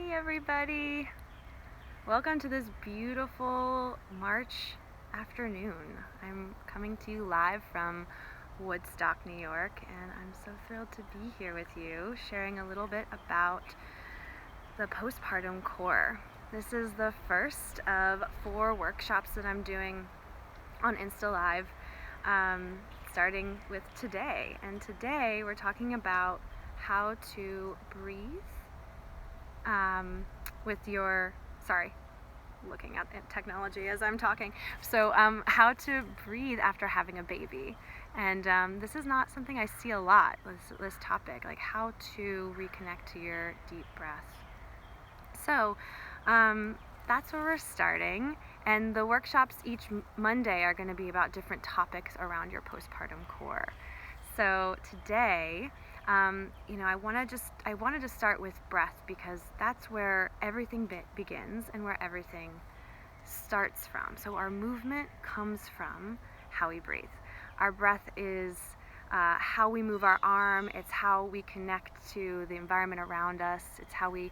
Hey everybody! Welcome to this beautiful March afternoon. I'm coming to you live from Woodstock, New York, and I'm so thrilled to be here with you, sharing a little bit about the postpartum core. This is the first of 4 workshops that I'm doing on Insta Live, starting with today. And today we're talking about how to breathe with your, looking at technology as I'm talking. So how to breathe after having a baby. And this is not something I see a lot, this topic, like how to reconnect to your deep breath. So that's where we're starting. And the workshops each Monday are going to be about different topics around your postpartum core. So today, I wanted to start with breath because that's where everything begins and where everything starts from. So our movement comes from how we breathe. Our breath is how we move our arm. It's how we connect to the environment around us. It's how we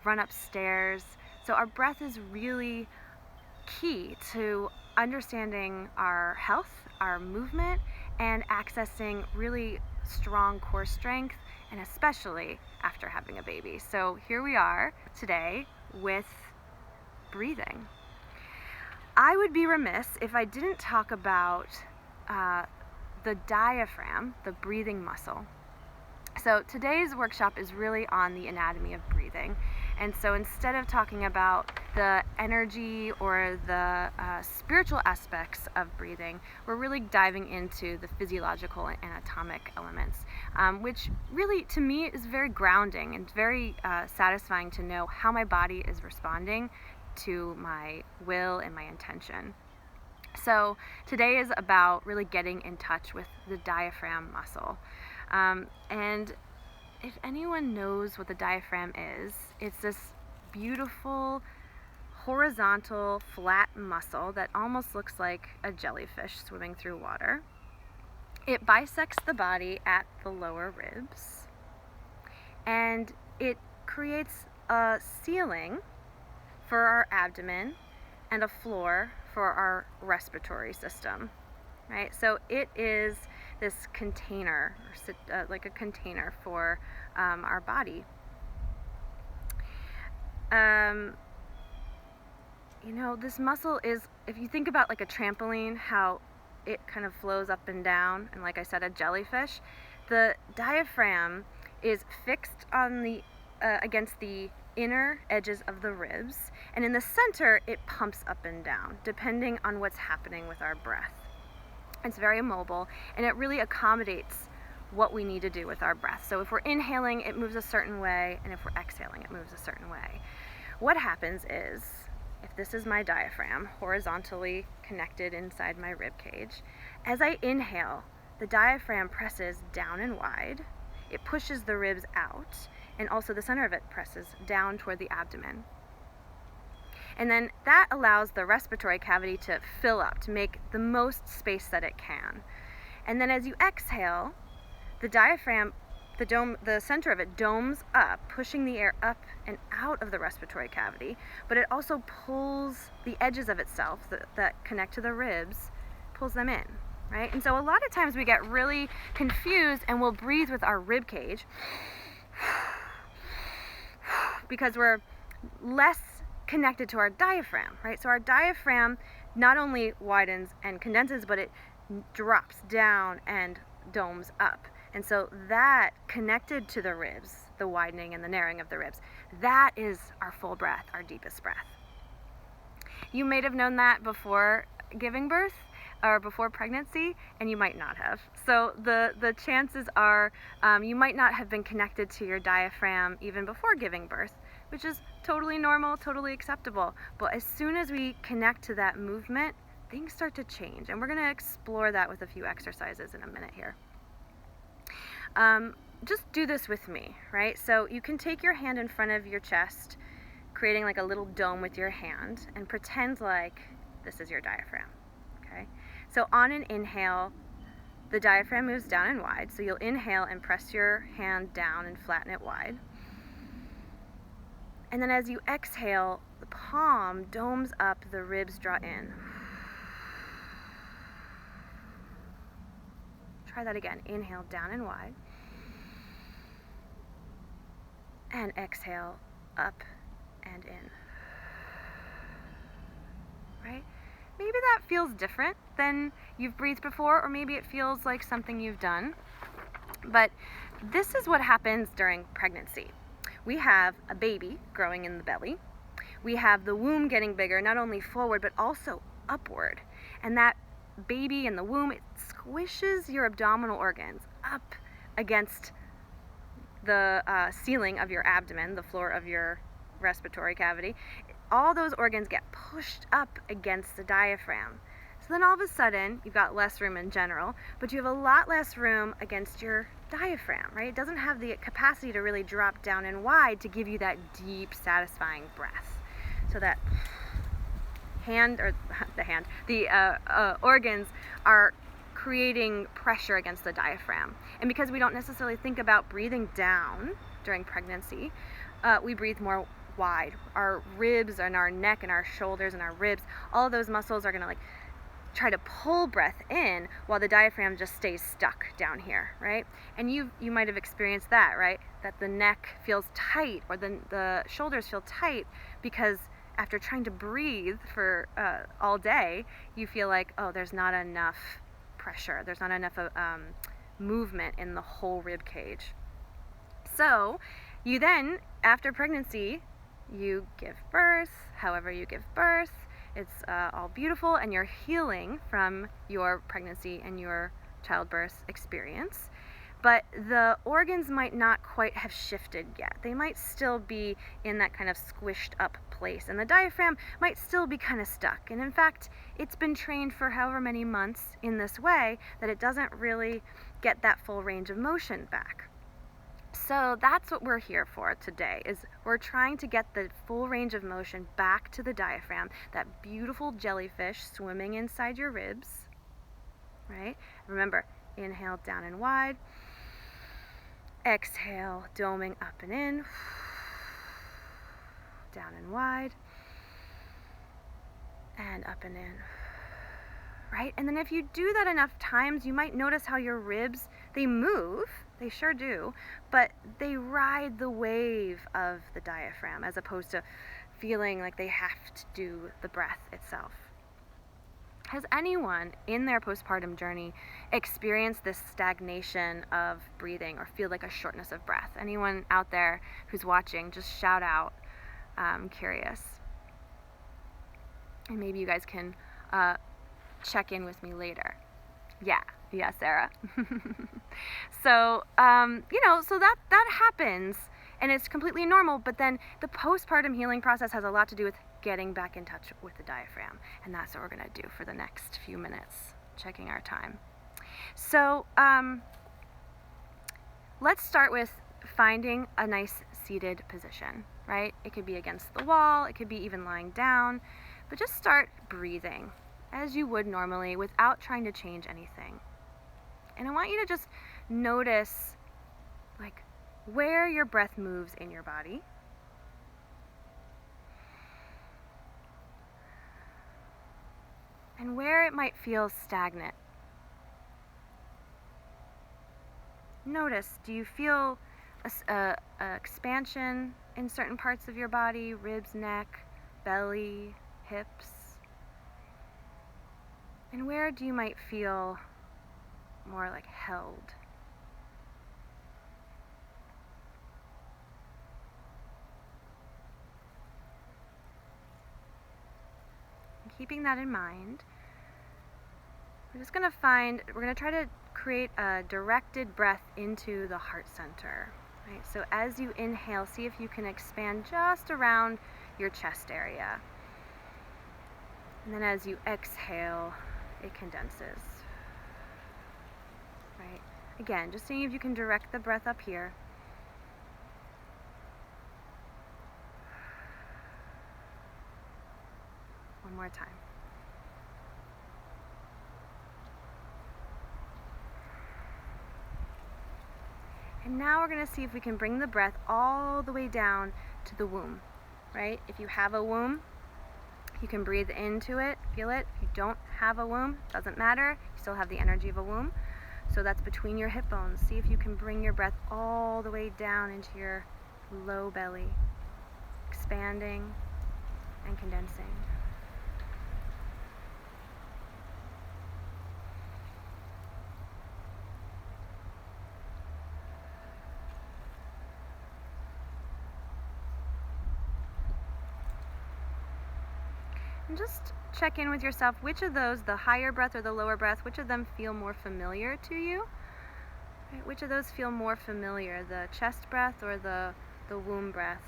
run upstairs. So our breath is really key to understanding our health, our movement, and accessing really strong core strength, and especially after having a baby. So here we are today with breathing. I would be remiss if I didn't talk about the diaphragm, the breathing muscle. So today's workshop is really on the anatomy of breathing. And so instead of talking about the energy or the spiritual aspects of breathing, we're really diving into the physiological and anatomic elements, which really, to me, is very grounding and very satisfying to know how my body is responding to my will and my intention. So today is about really getting in touch with the diaphragm muscle. And if anyone knows what the diaphragm is, it's this beautiful, horizontal, flat muscle that almost looks like a jellyfish swimming through water. It bisects the body at the lower ribs, and it creates a ceiling for our abdomen and a floor for our respiratory system. Right? So it is this container, like a container for our body. This muscle is, if you think about like a trampoline, how it kind of flows up and down, and like I said, a jellyfish, the diaphragm is fixed on the against the inner edges of the ribs, and in the center it pumps up and down depending on what's happening with our breath. It's very mobile, and it really accommodates what we need to do with our breath. So if we're inhaling, it moves a certain way, and if we're exhaling, it moves a certain way. What happens is, if this is my diaphragm horizontally connected inside my rib cage, as I inhale, the diaphragm presses down and wide. It pushes the ribs out, and also the center of it presses down toward the abdomen. And then that allows the respiratory cavity to fill up, to make the most space that it can. And then as you exhale, the diaphragm, the center of it domes up, pushing the air up and out of the respiratory cavity, but it also pulls the edges of itself that connect to the ribs, pulls them in, right? And so a lot of times we get really confused and we'll breathe with our rib cage because we're less connected to our diaphragm, right? So our diaphragm not only widens and condenses, but it drops down and domes up. And so that connected to the ribs, the widening and the narrowing of the ribs, that is our full breath, our deepest breath. You might have known that before giving birth or before pregnancy, and you might not have. So the chances are you might not have been connected to your diaphragm even before giving birth, which is totally normal, totally acceptable. But as soon as we connect to that movement, things start to change. And we're going to explore that with a few exercises in a minute here. Just do this with me, right? So you can take your hand in front of your chest, creating like a little dome with your hand, and pretend like this is your diaphragm, okay? So on an inhale, the diaphragm moves down and wide. So you'll inhale and press your hand down and flatten it wide. And then as you exhale, the palm domes up, the ribs draw in. Try that again. Inhale, down and wide. And exhale, up and in. Right? Maybe that feels different than you've breathed before, or maybe it feels like something you've done. But this is what happens during pregnancy. We have a baby growing in the belly. We have the womb getting bigger, not only forward, but also upward. And that baby in the womb, it squishes your abdominal organs up against the ceiling of your abdomen, the floor of your respiratory cavity. All those organs get pushed up against the diaphragm. So then all of a sudden, you've got less room in general, but you have a lot less room against your diaphragm, right? It doesn't have the capacity to really drop down and wide to give you that deep, satisfying breath. So that the organs are creating pressure against the diaphragm. And because we don't necessarily think about breathing down during pregnancy, we breathe more wide. Our ribs and our neck and our shoulders and our ribs, all of those muscles are going to like try to pull breath in while the diaphragm just stays stuck down here, right? And you might have experienced that, right? That the neck feels tight or the shoulders feel tight because after trying to breathe for all day, you feel like, oh, there's not enough pressure. There's not enough movement in the whole rib cage. So you then, after pregnancy, you give birth. However you give birth, it's all beautiful, and you're healing from your pregnancy and your childbirth experience. But the organs might not quite have shifted yet. They might still be in that kind of squished up place, and the diaphragm might still be kind of stuck. And in fact, it's been trained for however many months in this way that it doesn't really get that full range of motion back. So that's what we're here for today, is we're trying to get the full range of motion back to the diaphragm, that beautiful jellyfish swimming inside your ribs, right? Remember, inhale down and wide, exhale, doming up and in, down and wide, and up and in, right? And then if you do that enough times, you might notice how your ribs, they move, they sure do, but they ride the wave of the diaphragm as opposed to feeling like they have to do the breath itself. Has anyone in their postpartum journey experienced this stagnation of breathing or feel like a shortness of breath? Anyone out there who's watching, just shout out. I'm curious. And maybe you guys can check in with me later. Yeah, Sarah. So, so that happens, and it's completely normal, but then the postpartum healing process has a lot to do with getting back in touch with the diaphragm, and that's what we're going to do for the next few minutes, checking our time. So, let's start with finding a nice seated position, right? It could be against the wall, it could be even lying down, but just start breathing as you would normally without trying to change anything. And I want you to just notice like where your breath moves in your body. And where it might feel stagnant. Notice, do you feel a expansion in certain parts of your body, ribs, neck, belly, hips? And where do you might feel more like held? And keeping that in mind, we're going to try to create a directed breath into the heart center. Right? So as you inhale, see if you can expand just around your chest area. And then as you exhale, it condenses. Right? Again, just seeing if you can direct the breath up here. One more time. And now we're going to see if we can bring the breath all the way down to the womb. right? If you have a womb, you can breathe into it, feel it. If you don't have a womb, doesn't matter. You still have the energy of a womb. So that's between your hip bones. See if you can bring your breath all the way down into your low belly, expanding and condensing. And just check in with yourself. Which of those, the higher breath or the lower breath, which of them feel more familiar to you? Right? Which of those feel more familiar, the chest breath or the womb breath?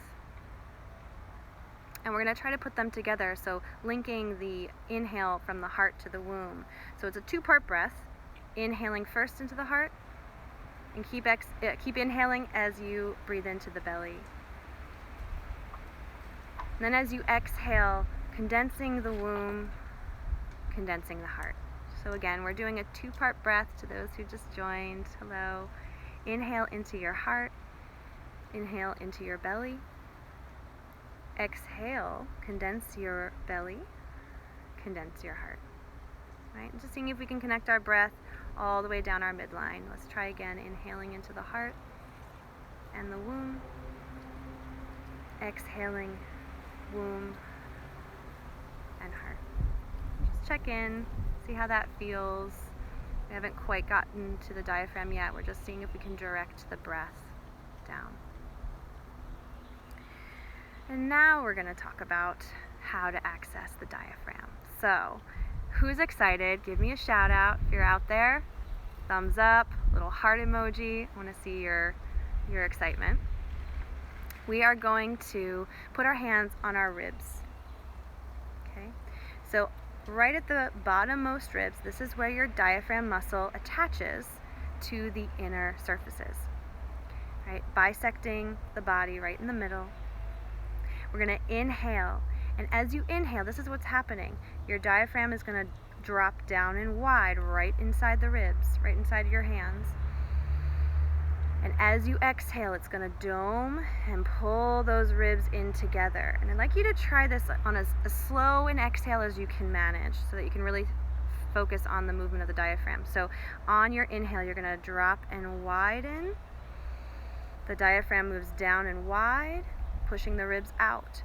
And we're going to try to put them together, so linking the inhale from the heart to the womb. So it's a two-part breath, inhaling first into the heart, and keep inhaling as you breathe into the belly. And then as you exhale, condensing the womb, condensing the heart. So again, we're doing a two-part breath to those who just joined. Hello. Inhale into your heart, inhale into your belly. Exhale, condense your belly, condense your heart. Right? And just seeing if we can connect our breath all the way down our midline. Let's try again, inhaling into the heart and the womb. Exhaling, womb and heart. Just check in, see how that feels. We haven't quite gotten to the diaphragm yet. We're just seeing if we can direct the breath down. And now we're going to talk about how to access the diaphragm. So, who's excited? Give me a shout out if you're out there. Thumbs up, little heart emoji. I want to see your excitement. We are going to put our hands on our ribs. Okay? So, right at the bottommost ribs, this is where your diaphragm muscle attaches to the inner surfaces. Right? Bisecting the body right in the middle. We're going to inhale, and as you inhale, this is what's happening. Your diaphragm is going to drop down and wide right inside the ribs, right inside your hands. And as you exhale, it's going to dome and pull those ribs in together. And I'd like you to try this on as slow an exhale as you can manage so that you can really focus on the movement of the diaphragm. So on your inhale, you're going to drop and widen. The diaphragm moves down and wide, pushing the ribs out.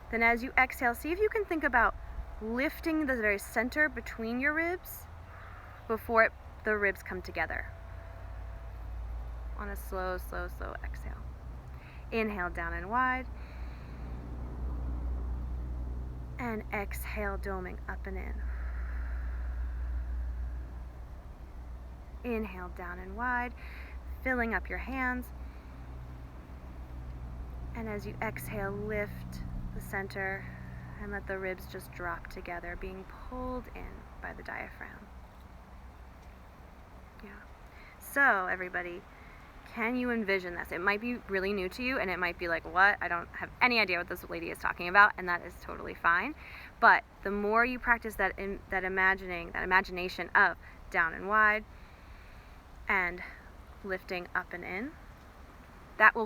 Then as you exhale, see if you can think about lifting the very center between your ribs before the ribs come together. On a slow, slow, slow exhale. Inhale down and wide. And exhale, doming up and in. Inhale down and wide, filling up your hands. And as you exhale, lift the center and let the ribs just drop together, being pulled in by the diaphragm. Yeah. So, everybody, can you envision this? It might be really new to you, and it might be like, what? I don't have any idea what this lady is talking about, and that is totally fine. But the more you practice that imagination of down and wide and lifting up and in,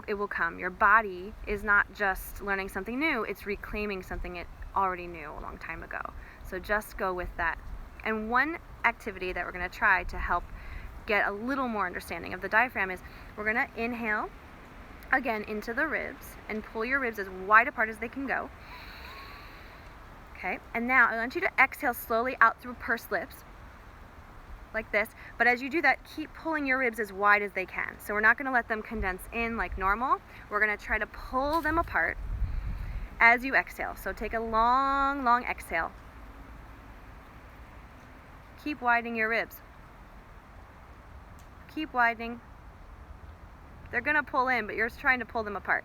it will come. Your body is not just learning something new, it's reclaiming something it already knew a long time ago. So just go with that. And one activity that we're going to try to help get a little more understanding of the diaphragm is we're going to inhale again into the ribs and pull your ribs as wide apart as they can go. Okay, and now I want you to exhale slowly out through pursed lips, like this, but as you do that, keep pulling your ribs as wide as they can. So we're not going to let them condense in like normal. We're going to try to pull them apart as you exhale. So take a long, long exhale. Keep widening your ribs. Keep widening. They're going to pull in, but you're trying to pull them apart.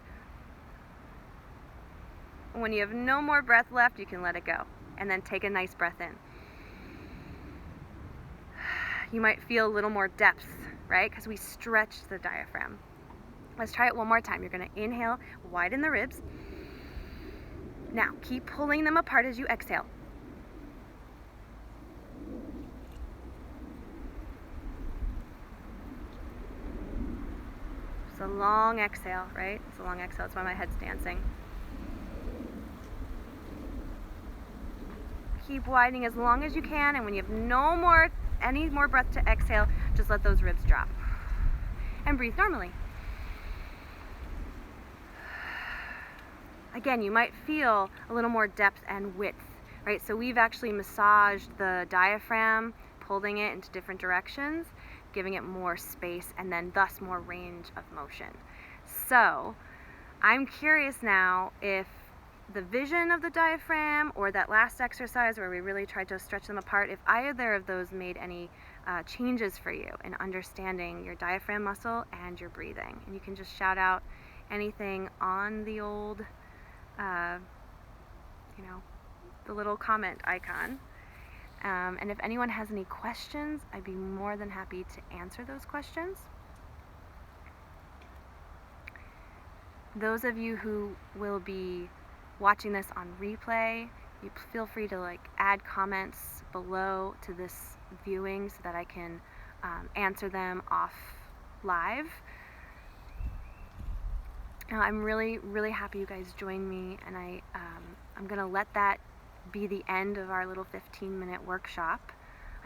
When you have no more breath left, you can let it go. And then take a nice breath in. You might feel a little more depth, right? Because we stretched the diaphragm. Let's try it one more time. You're going to inhale, widen the ribs. Now, keep pulling them apart as you exhale. It's a long exhale, right? It's a long exhale. That's why my head's dancing. keep widening as long as you can, and when you have any more breath to exhale, just let those ribs drop. And breathe normally. Again, you might feel a little more depth and width, right? So we've actually massaged the diaphragm, pulling it into different directions, giving it more space, and then thus more range of motion. So I'm curious now if the vision of the diaphragm or that last exercise where we really tried to stretch them apart, if either of those made any changes for you in understanding your diaphragm muscle and your breathing. And you can just shout out anything on the old, the little comment icon. And if anyone has any questions, I'd be more than happy to answer those questions. Those of you who will be watching this on replay, you feel free to add comments below to this viewing so that I can answer them off live. Now, I'm really, really happy you guys joined me, and I'm gonna let that be the end of our little 15-minute workshop.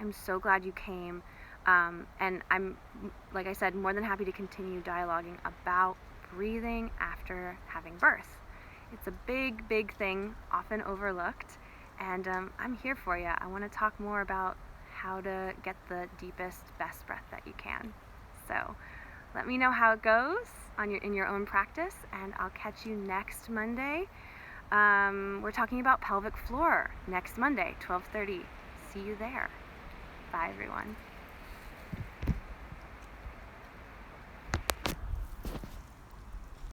I'm so glad you came, and I'm, like I said, more than happy to continue dialoguing about breathing after having birth. It's a big, big thing, often overlooked, and I'm here for you. I want to talk more about how to get the deepest, best breath that you can. So let me know how it goes in your own practice, and I'll catch you next Monday. We're talking about pelvic floor next Monday, 12:30. See you there. Bye, everyone.